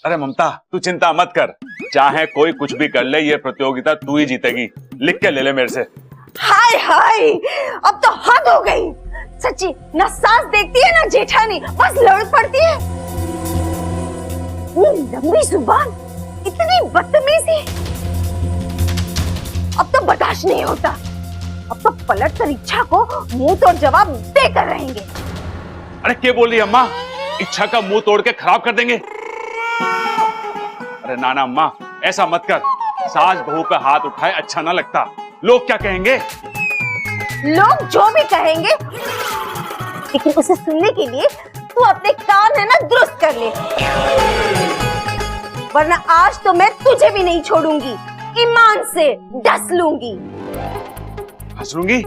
अरे ममता तू चिंता मत कर, चाहे कोई कुछ भी कर ले ये प्रतियोगिता तू ही जीतेगी। लिख के ले ले मेरे से। हाय हाय, अब तो हद हो गई। सच्ची ना सास देखती है ना जेठानी, बस लड़ पड़ती है। लंबी जुबान, इतनी बदतमीजी, अब तो बर्दाश्त नहीं होता। अब तो पलट कर इच्छा को मुंह तोड़ जवाब देकर रहेंगे। अरे क्या बोल रही है अम्मा, इच्छा का मुंह तोड़ के खराब कर देंगे? अरे नाना अम्मा ऐसा मत कर, सास बहू पे हाथ उठाए अच्छा ना लगता। लोग क्या कहेंगे? लोग जो भी कहेंगे, लेकिन उसे सुनने के लिए तू अपने कान है ना दुरुस्त कर ले, वरना आज तो मैं तुझे भी नहीं छोड़ूंगी। ईमान से डस लूंगी। हंस लूंगी?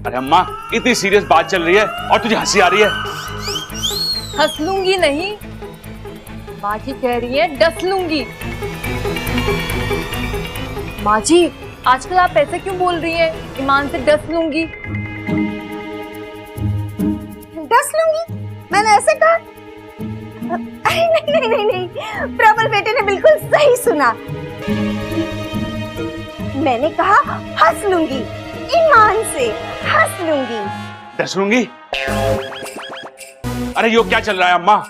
अरे अम्मा इतनी सीरियस बात चल रही है और तुझे हंसी आ रही है। हंस लूंगी नहीं, माँ जी कह रही है डस लूंगी। माँ जी आजकल आप ऐसे क्यों बोल रही हैं? ईमान से डस लूंगी। डस लूंगी? मैंने ऐसे कहा? अरे नहीं नहीं नहीं नहीं, प्रबल बेटे ने बिल्कुल सही सुना। मैंने कहा हंस लूंगी, ईमान से हंस लूंगी। डस लूंगी? अरे यो क्या चल रहा है अम्मा?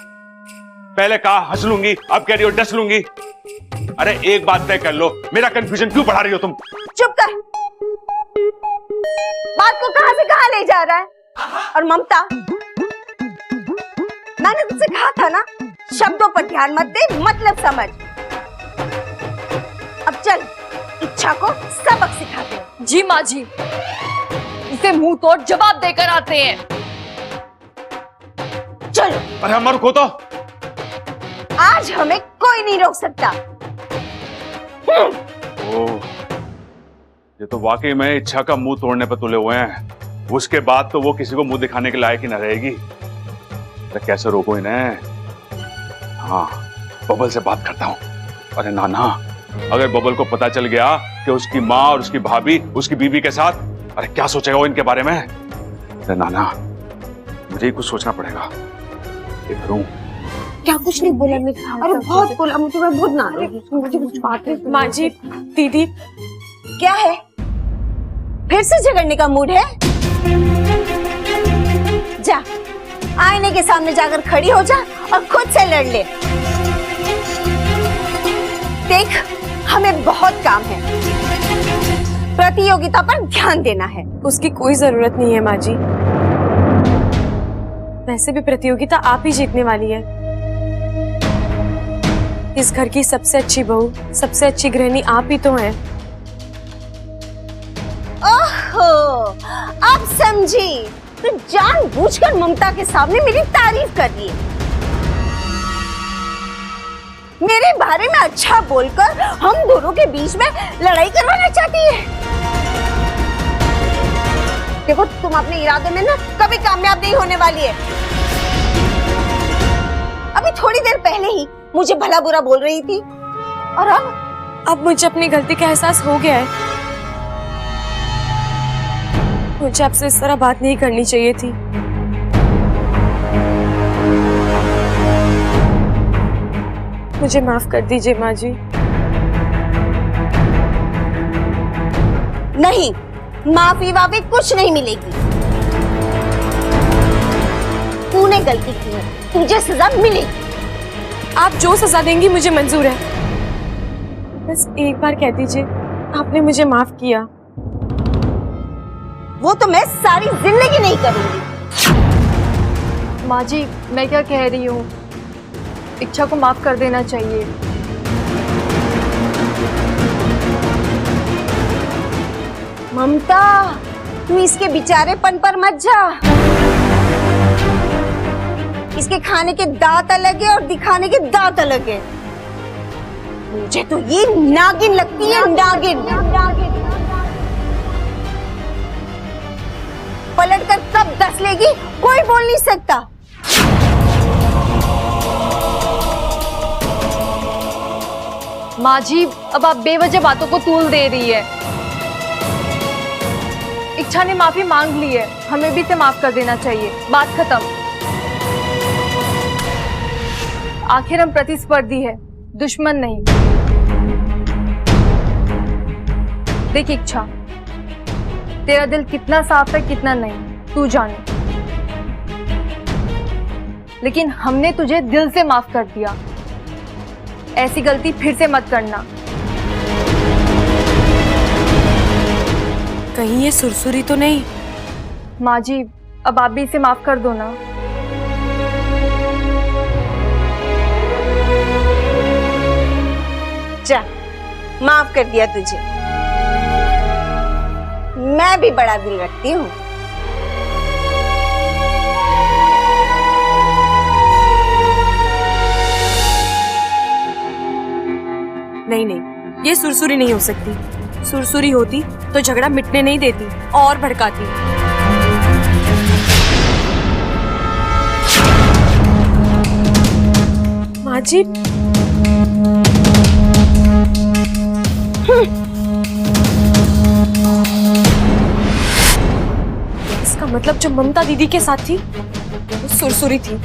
पहले कहा हंस लूंगी, अब कह रही हो डस लूंगी। अरे एक बात तय कर लो, मेरा कंफ्यूजन क्यों बढ़ा रही हो तुम? चुप कर, बात को कहां से कहां ले जा रहा है? और ममता, मैंने तुझसे कहा था ना, शब्दों पर ध्यान मत दे, मतलब समझ। अब चल इच्छा को सबक सिखाते हैं। जी माँ जी, इसे मुंह तोड़ जवाब देकर आते हैं। चलो। अरे अम्मा रुको तो। आज हमें कोई नहीं रोक सकता। ओह, ये तो वाकई में इच्छा का मुंह तोड़ने पर तुले हुए हैं। उसके बाद तो वो किसी को मुंह दिखाने के लायक ही न रहेगी। अरे कैसे रोको इन्हें? हाँ, बबल से बात करता हूँ। अरे नाना, अगर बबल को पता चल गया कि उसकी माँ और उसकी भाभी उसकी बीवी के साथ, अरे क्या सोचेगा वो इनके बारे में? अरे नाना, मुझे ही कुछ सोचना पड़ेगा। ये करूं? क्या कुछ नहीं बोला मैं? अरे बहुत बोला मुझे, मैं बहुत नाराज हूं। मुझे कुछ बात है। माँ जी, दीदी क्या है? फिर से झगड़ने का मूड है? जा, आईने के सामने जाकर खड़ी हो जा और खुद से लड़ ले। देख, हमें बहुत काम है, प्रतियोगिता पर ध्यान देना है। उसकी कोई जरूरत नहीं है माँ जी। वैसे भी प्रतियोगिता आप ही जीतने वाली है। इस घर की सबसे अच्छी बहू, सबसे अच्छी गृहिणी आप ही तो हैं। ओहो, अब समझी। तू जानबूझकर ममता के सामने मेरी तारीफ कर रही है। मेरे बारे में अच्छा बोलकर हम दोनों के बीच में लड़ाई करवाना चाहती है। देखो, तुम अपने इरादे में ना कभी कामयाब नहीं होने वाली है। अभी थोड़ी देर पहले ही मुझे भला बुरा बोल रही थी, और अब मुझे अपनी गलती का एहसास हो गया है। मुझे आपसे इस तरह बात नहीं करनी चाहिए थी। मुझे माफ कर दीजिए माँ जी। नहीं, माफी वाफी कुछ नहीं मिलेगी। तूने गलती की है, तुझे सजा मिलेगी। आप जो सजा देंगी मुझे मंजूर है। बस एक बार कह दीजिए आपने मुझे माफ किया। वो तो मैं सारी जिंदगी नहीं करूंगी। माँ जी, मैं क्या कह रही हूँ, इच्छा को माफ कर देना चाहिए। ममता, तू इसके बेचारेपन पर मत जा। इसके खाने के दांत अलग है और दिखाने के दांत अलग है। मुझे तो ये नागिन लगती है, नागिन। पलट कर कब दस लेगी कोई बोल नहीं सकता। माँ जी, अब आप बेवजह बातों को तूल दे रही है। इच्छा ने माफी मांग ली है, हमें भी इसे माफ कर देना चाहिए। बात खत्म। आखिर हम प्रतिस्पर्धी है, दुश्मन नहीं। देख इच्छा, तेरा दिल कितना साफ है कितना नहीं तू जाने, लेकिन हमने तुझे दिल से माफ कर दिया। ऐसी गलती फिर से मत करना। कहीं ये सुरसुरी तो नहीं? माँ जी, अब आप भी इसे माफ कर दो ना। जा, माफ कर दिया तुझे। मैं भी बड़ा दिल रखती हूँ। नहीं नहीं, ये सुरसुरी नहीं हो सकती। सुरसुरी होती तो झगड़ा मिटने नहीं देती और भड़काती। माँ जी, इसका मतलब जो ममता दीदी के साथ थी वो सुरसुरी थी।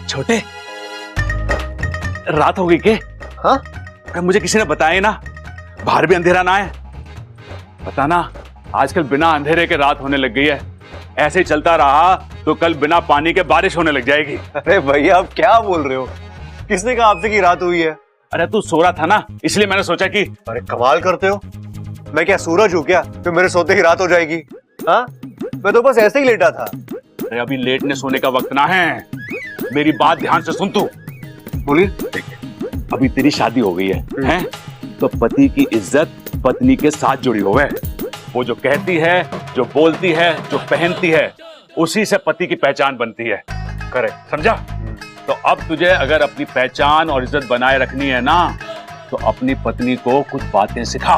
छोटे, रात हो गई के? हाँ? अरे मुझे किसी ने बताया ना, बाहर भी अंधेरा ना है। पता ना, आजकल बिना अंधेरे के रात होने लग गई है। ऐसे ही चलता रहा तो कल बिना पानी के बारिश होने लग जाएगी। अरे भैया आप क्या बोल रहे हो? किसने कहा आपसे कि रात हुई है? अरे तू सो रहा था ना, इसलिए मैंने सोचा कि अरे कमाल करते हो। मैं क्या सूरज हूँ क्या तो मेरे सोते ही रात हो जाएगी? हाँ, मैं तो बस ऐसे ही लेटा था। अरे अभी लेटने सोने का वक्त ना है, मेरी बात ध्यान से सुन तू। बोलिए। अभी तेरी शादी हो गई है? तो पति की इज्जत पत्नी के साथ जुड़ी हुई है। वो जो कहती है, जो बोलती है, जो पहनती है, उसी से पति की पहचान बनती है। करेक्ट, समझा? तो अब तुझे अगर अपनी पहचान और इज्जत बनाए रखनी है ना, तो अपनी पत्नी को कुछ बातें सिखा।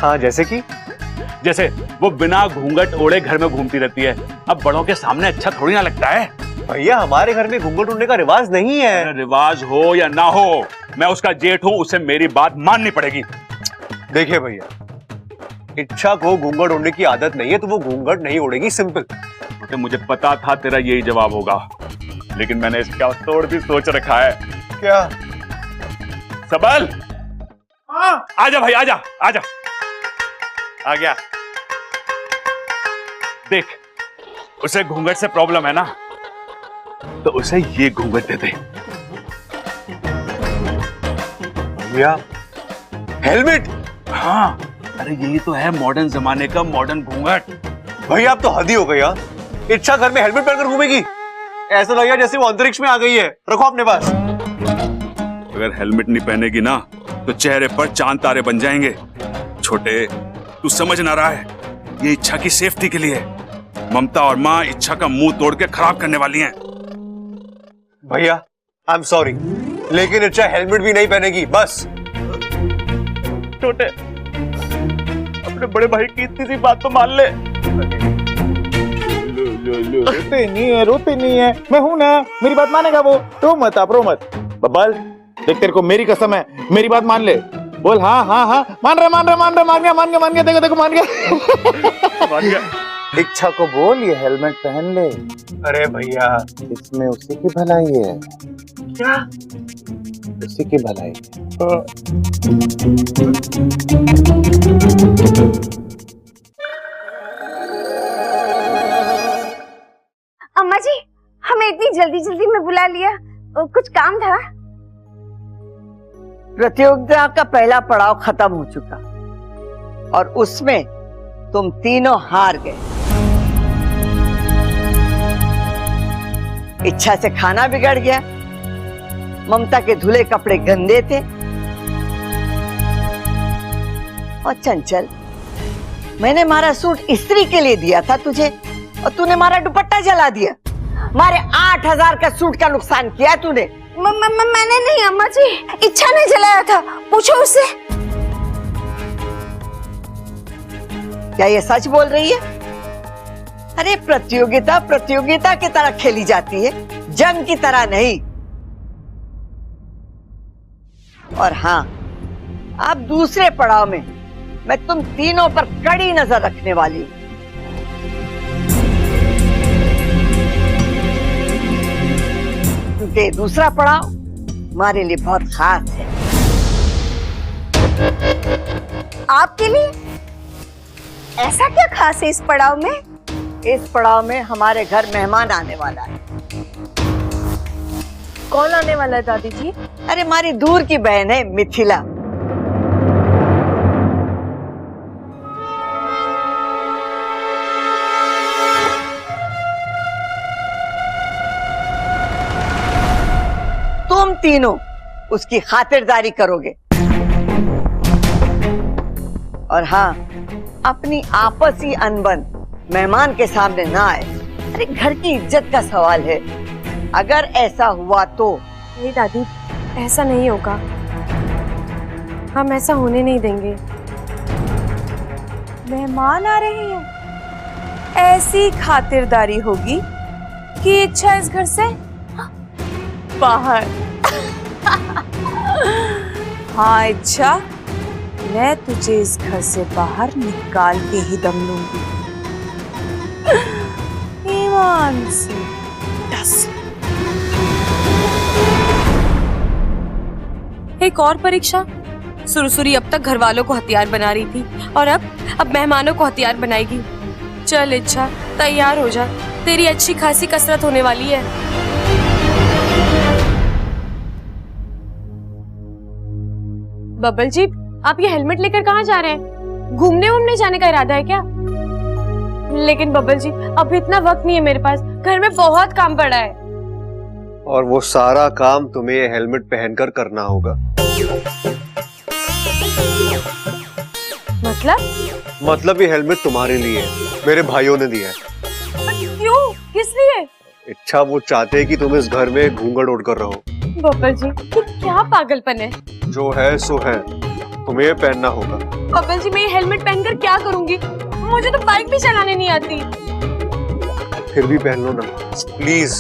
हाँ, जैसे कि? जैसे वो बिना घूंघट ओढ़े घर में घूमती रहती है। अब बड़ों के सामने अच्छा थोड़ी ना लगता है। भैया हमारे घर में घूंघट उड़ने का रिवाज नहीं है। रिवाज हो या ना हो, मैं उसका जेठ हूं, उसे मेरी बात माननी पड़ेगी। देखिए भैया, इच्छा को घूंघट उड़ने की आदत नहीं है तो वो घूंघट नहीं उड़ेगी, सिंपल। तो मुझे पता था तेरा यही जवाब होगा, लेकिन मैंने इसका तोड़ भी सोच रखा है। क्या? सबल, आजा भाई, आजा आजा। आ गया। देख, उसे घूंघट से प्रॉब्लम है ना, तो उसे ये घूंघट दे दे। भैया हेलमेट? हाँ, अरे यही तो है मॉडर्न जमाने का मॉडर्न घूंघट। भैया आप तो हद ही हो गई यार। इच्छा घर में हेलमेट पहनकर घूमेगी? ऐसा लगेगा जैसे वो अंतरिक्ष में आ गई है। रखो अपने पास। अगर हेलमेट नहीं पहनेगी ना, तो चेहरे पर चांद तारे बन जाएंगे। छोटे, तू समझ ना रहा है, ये इच्छा की सेफ्टी के लिए। ममता और माँ इच्छा का मुंह तोड़ के खराब करने वाली हैं। भैया आई एम सॉरी, लेकिन इच्छा हेलमेट भी नहीं पहनेगी, बस। छोटे, अपने बड़े भाई की इतनी सी बात तो मान ले। रोते नहीं है, मैं हूं ना, मेरी बात मानेगा वो। रो मत आप, रो मत। बब्बल देख, तेरे को मेरी कसम है, मेरी बात मान ले। बोल हाँ हाँ हाँ, मान गया, देखो देखो मान गया। इच्छा को बोल ये हेलमेट पहन ले। अरे भैया, इसमें उसी की भलाई है। क्या? उसी की भलाई। अम्मा जी, हमें इतनी जल्दी जल्दी में बुला लिया, कुछ काम था? प्रतियोगिता का पहला पड़ाव खत्म हो चुका और उसमें तुम तीनों हार गए। इच्छा से खाना बिगड़ गया, ममता के धुले कपड़े गंदे थे, और चंचल, मैंने मारा सूट इस्त्री के लिए दिया था तुझे और तूने मारा दुपट्टा जला दिया। मारे 8,000 का सूट का नुकसान किया तूने। मैंने नहीं अम्मा जी, इच्छा ने जलाया था, पूछो उससे। क्या ये सच बोल रही है? अरे प्रतियोगिता प्रतियोगिता की तरह खेली जाती है, जंग की तरह नहीं। और हाँ, अब दूसरे पड़ाव में मैं तुम तीनों पर कड़ी नजर रखने वाली हूं। क्योंकि दूसरा पड़ाव हमारे लिए बहुत खास है। आपके लिए ऐसा क्या खास है इस पड़ाव में? इस पड़ाव में हमारे घर मेहमान आने वाला है। कौन आने वाला है दादी जी? अरे हमारी दूर की बहन है मिथिला। तुम तीनों उसकी खातिरदारी करोगे। और हाँ, अपनी आपसी अनबन मेहमान के सामने ना आए। अरे घर की इज्जत का सवाल है, अगर ऐसा हुआ तो। नहीं दादी, ऐसा नहीं होगा। हम ऐसा होने नहीं देंगे। मेहमान आ रहे हैं, ऐसी खातिरदारी होगी कि इच्छा इस घर से बाहर। हाँ इच्छा, मैं तुझे इस घर से बाहर निकाल के ही दम लूंगी। ईमान से डस। एक और परीक्षा। सुरसुरी अब तक घर वालों को हथियार बना रही थी और अब मेहमानों को हथियार बनाएगी। चल इच्छा, तैयार हो जा, तेरी अच्छी खासी कसरत होने वाली है। बबल जी, आप ये हेलमेट लेकर कहाँ जा रहे हैं? घूमने वूमने जाने का इरादा है क्या? लेकिन बबल जी, अब इतना वक्त नहीं है मेरे पास, घर में बहुत काम पड़ा है। और वो सारा काम तुम्हें ये हेलमेट पहनकर करना होगा। मतलब ये हेलमेट तुम्हारे लिए है, मेरे भाइयों ने दिया है। क्यों? किस लिए? इच्छा वो चाहते हैं कि तुम इस घर में घूंघट ओढ़कर रहो। बबल जी, ये क्या पागलपन है? जो है सो है, तुम्हें ये पहनना होगा। बबल जी, मैं ये हेलमेट पहनकर क्या करूंगी? मुझे तो बाइक भी चलाने नहीं आती। फिर भी पहन लो ना प्लीज।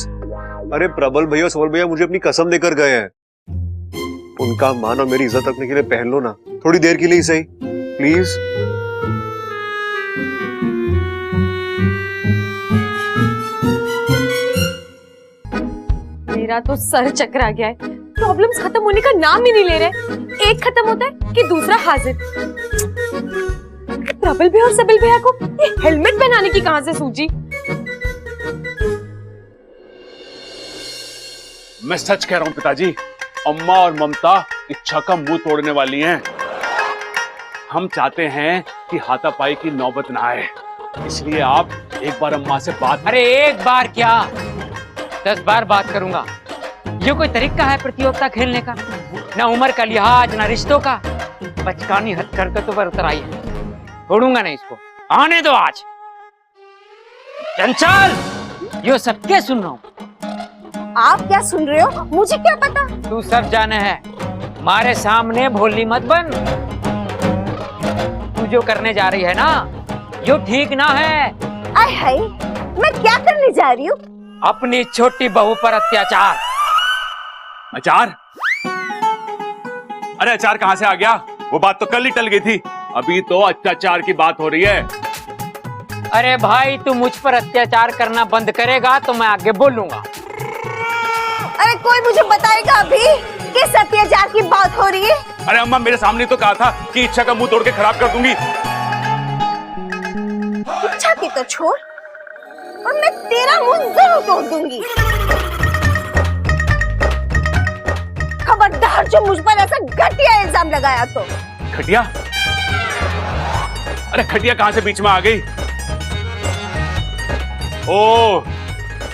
अरे प्रबल भैया सोल भैया मुझे अपनी कसम देकर गए हैं, उनका मान और मेरी इज्जत रखने के लिए पहन लो ना, थोड़ी देर के लिए ही सही, प्लीज। मेरा तो सर चकरा गया है। प्रॉब्लम्स खत्म होने का नाम ही नहीं ले रहे। एक खत्म होता है कि दूसरा हाजिर। प्रबल भैया और सबल भैया को ये हेलमेट पहनाने की कहां से सूझी? मैं सच कह रहा हूं पिताजी, अम्मा और ममता इच्छा का मुंह तोड़ने वाली हैं। हम चाहते हैं कि हाथापाई की नौबत ना आए, इसलिए आप एक बार अम्मा से बात। अरे एक बार क्या, 10 बार बात करूंगा। ये कोई तरीका है प्रतियोगिता खेलने का? ना उम्र का लिहाज, ना रिश्तों का, बचकानी हरकतों पर उतर आई है। छोड़ूंगा नहीं इसको, आने दो आज। चंचल, यो सब क्या सुन रहा हूँ? आप क्या सुन रहे हो? मुझे क्या पता? तू सब जाने है, हमारे सामने भोली मत बन। तू जो करने जा रही है ना, यो ठीक ना है। आय हाय, मैं क्या करने जा रही हूँ? अपनी छोटी बहू पर अत्याचार। अचार? अरे अचार कहां से आ गया? वो बात तो कल ही टल गई थी, अभी तो अत्याचार की बात हो रही है। अरे भाई, तू मुझ पर अत्याचार करना बंद करेगा तो मैं आगे बोलूंगा। अरे कोई मुझे बताएगा अभी किस अत्याचार की बात हो रही है? अरे अम्मा, मेरे सामने तो कहा था कि इच्छा का मुंह तोड़ के खराब कर दूंगी। इच्छा की तो छोड़, और मैं तेरा मुंह जरूर तोड़ दूंगी। खबरदार जो मुझ पर ऐसा घटिया इल्जाम लगाया तो। खटिया? अरे खटिया कहां से बीच में आ गई? ओ,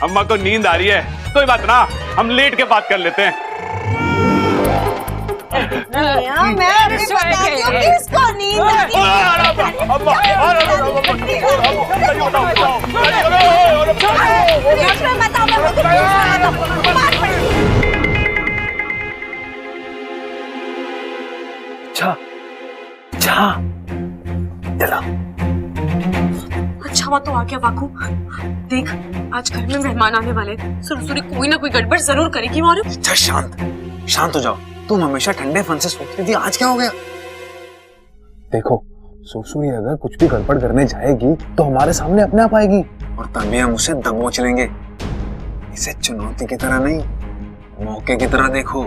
अम्मा को नींद आ रही है, कोई बात ना, हम लेट के बात कर लेते हैं। मैं बताती हूँ किसको नींद आती है। अच्छा, चला हुआ तो आ गया वाकू। देख आज घर में मेहमान आने वाले हैं, सुरसुरी कोई ना कोई गड़बड़ जरूर करेगी मारू। अच्छा शांत शांत हो जाओ। तुम हमेशा ठंडे फन से सोचती थी, आज क्या हो गया? देखो सुरसुरी अगर कुछ भी गड़बड़ करने जाएगी तो हमारे सामने अपने आप आएगी और तभी हम उसे दबोच लेंगे। इसे चुनौती की तरह नहीं, मौके की तरह देखो।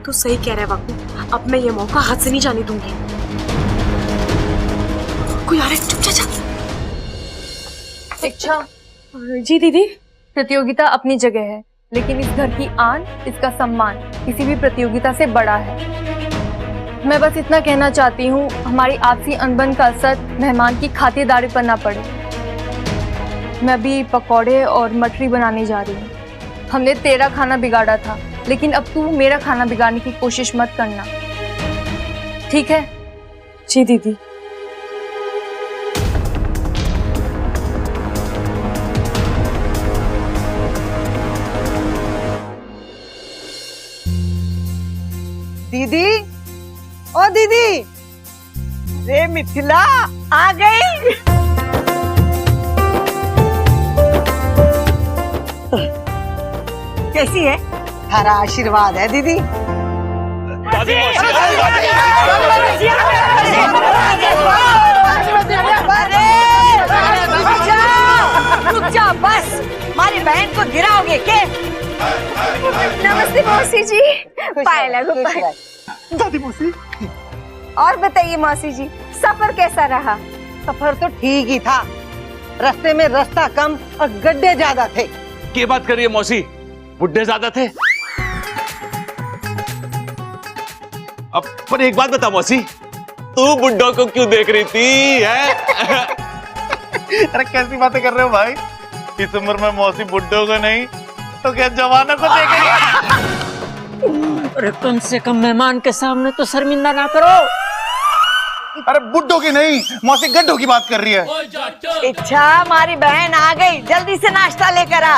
तू सही कह रहा है वाकू, अब मैं ये मौका हाथ से नहीं जाने दूंगी। कोई आ रहा है, चुप जा। इच्छा, जी दीदी। प्रतियोगिता अपनी जगह है, लेकिन इस घर की आन, इसका सम्मान किसी भी प्रतियोगिता से बड़ा है। मैं बस इतना कहना चाहती हूँ, हमारी आपसी अनबन का असर मेहमान की खातिरदारी पर ना पड़े। मैं अभी पकौड़े और मटरी बनाने जा रही हूँ। हमने तेरा खाना बिगाड़ा था, लेकिन अब तू मेरा खाना बिगाड़ने की कोशिश मत करना, ठीक है? जी दीदी। दीदी, ओ दीदी, रे मिथिला आ गई। कैसी है? हरा आशीर्वाद है दीदी। रुक जा बस, हमारी बहन को गिराओगे के? नमस्ते मौसी जी। पाए लगो पाए। दादी मौसी। और बताइए मौसी जी, सफर कैसा रहा? सफर तो ठीक ही था, रास्ते में रास्ता कम और गड्ढे ज्यादा थे। क्या बात कर रही है मौसी, बुड्ढे ज्यादा थे? अब पर एक बात बता मौसी, तू बुड्ढों को क्यों देख रही थी है? अरे कैसी बातें कर रहे हो भाई? इस उम्र में मौसी बुड्ढों को नहीं तो क्या जवानों को देख रही है? अरे कम से कम मेहमान के सामने तो शर्मिंदा ना करो। अरे बुड्ढों की नहीं, मौसी गड्ढों की बात कर रही है। इच्छा, हमारी बहन आ गई, जल्दी से नाश्ता लेकर आ।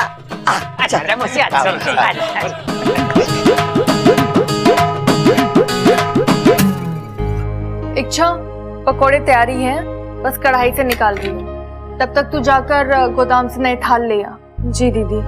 अच्छा मौसी, इच्छा, पकोड़े तैयारी हैं, बस कढ़ाई से निकाल रही हूँ। तब तक तू जाकर गोदाम से नए थाल ले आ। जी दीदी।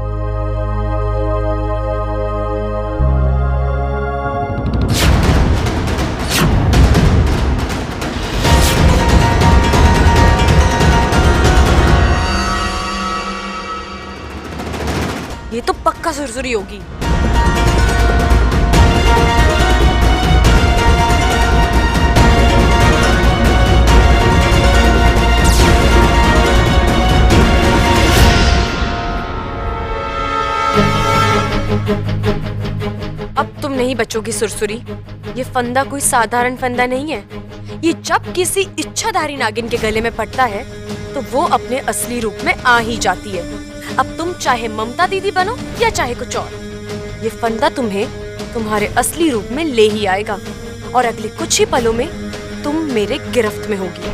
ये तो पक्का सुरसुरी होगी। अब तुम नहीं बचोगी सुरसुरी। ये फंदा कोई साधारण फंदा नहीं है। ये जब किसी इच्छाधारी नागिन के गले में पड़ता है तो वो अपने असली रूप में आ ही जाती है। अब तुम चाहे ममता दीदी बनो या चाहे कुछ और, ये फंदा तुम्हें तुम्हारे असली रूप में ले ही आएगा और अगले कुछ ही पलों में तुम मेरे गिरफ्त में होगी।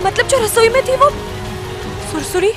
मतलब जो रसोई में थी वो सुरसुरी